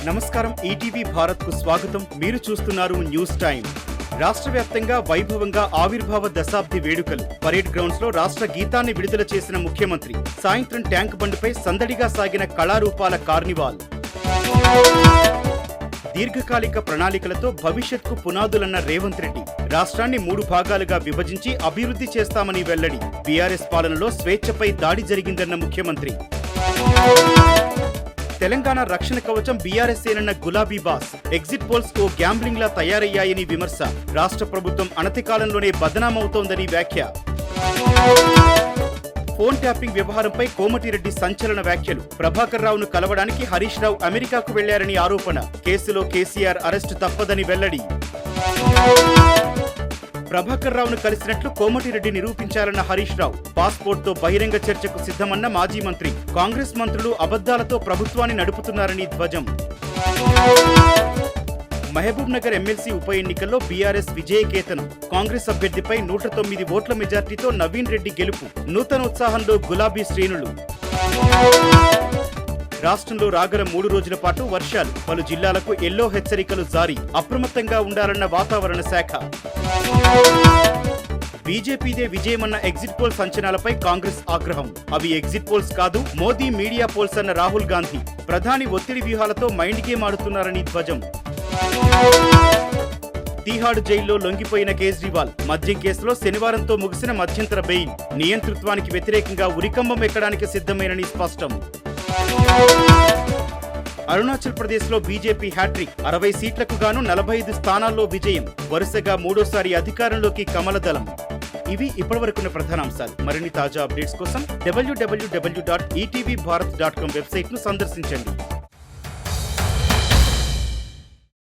నమస్కారం. ఈటీవీ భారత్ కు స్వాగతం. మీరు చూస్తున్నారు న్యూస్ టైం. రాష్ట్ర వ్యాప్తంగా వైభవంగా ఆవిర్భావ దశాబ్ది వేడుకలు. పరేడ్ గ్రౌండ్స్ లో రాష్ట్ర గీతాన్ని విడుదల చేసిన ముఖ్యమంత్రి. సాయంత్రం ట్యాంక్ బండ్పై సందడిగా సాగిన కళారూపాల కార్నివాల్. దీర్ఘకాలిక ప్రణాళికలతో భవిష్యత్కు పునాదులన్న రేవంత్ రెడ్డి. రాష్ట్రాన్ని 3 భాగాలుగా విభజించి అభివృద్ధి చేస్తామని వెల్లడి. బీఆర్ఎస్ పాలనలో స్వేచ్ఛపై దాడి జరిగిందన్న ముఖ్యమంత్రి. తెలంగాణ రక్షణ కవచం బీఆర్ఎస్ఏనన్న గులాబీ బాస్. ఎగ్జిట్ పోల్స్ ఓ గ్యాంబ్లింగ్ లా తయారయ్యాయని విమర్శ. రాష్ట్ర ప్రభుత్వం అనతి కాలంలోనే బదనామవుతోందని వ్యాఖ్య. ఫోన్ ట్యాపింగ్ వ్యవహారంపై కోమటిరెడ్డి సంచలన వ్యాఖ్యలు. ప్రభాకర్ రావును కలవడానికి హరీష్ రావు అమెరికాకు వెళ్లారని ఆరోపణ. కేసులో కేసీఆర్ అరెస్టు తప్పదని వెల్లడి. ప్రభాకర్ రావును కలిసినట్లు కోమటిరెడ్డి నిరూపించాలన్న హరీష్ రావు. పాస్పోర్ట్ తో బహిరంగ చర్చకు సిద్ధమన్న మాజీ మంత్రి. కాంగ్రెస్ మంత్రులు అబద్దాలతో ప్రభుత్వాన్ని నడుపుతున్నారని ధ్వజం. మహబూబ్ నగర్ ఎమ్మెల్సీ ఉప ఎన్నికల్లో బీఆర్ఎస్ విజయకేతనం. కాంగ్రెస్ అభ్యర్థిపై 109 ఓట్ల మెజార్టీతో నవీన్ రెడ్డి గెలుపు. నూతనోత్సాహంలో గులాబీ శ్రేణులు. రాష్ట్రంలో రాగల 3 రోజుల పాటు వర్షాలు. పలు జిల్లాలకు ఎల్లో హెచ్చరికలు జారీ. అప్రమత్తంగా ఉండాలన్న వాతావరణ శాఖ. బీజేపీదే విజయమన్న ఎగ్జిట్ పోల్స్ అంచనాలపై కాంగ్రెస్ ఆగ్రహం. అవి ఎగ్జిట్ పోల్స్ కాదు, మోదీ మీడియా పోల్స్ అన్న రాహుల్ గాంధీ. ప్రధాని ఒత్తిడి వ్యూహాలతో మైండ్ గేమ్ ఆడుతున్నారని ధ్వజం. తీహాడ్ జైల్లో లొంగిపోయిన కేజ్రీవాల్. మద్యం కేసులో శనివారంతో ముగిసిన మధ్యంతర బెయిల్. నియంతృత్వానికి వ్యతిరేకంగా ఉరికంబం ఎక్కడానికి సిద్ధమేనని స్పష్టం. అరుణాచల్ ప్రదేశ్ లో బీజేపీ హ్యాట్రిక్. 60 సీట్లకు గాను 45 స్థానాల్లో విజయం. వరుసగా 3వ సారి అధికారంలోకి కమలదళం. ఇవి ఇప్పటివరకున్న ప్రధానాంశాలు. మరిన్ని తాజా అప్డేట్స్ కోసం www.etvbharat.com వెబ్సైట్ ను సందర్శించండి.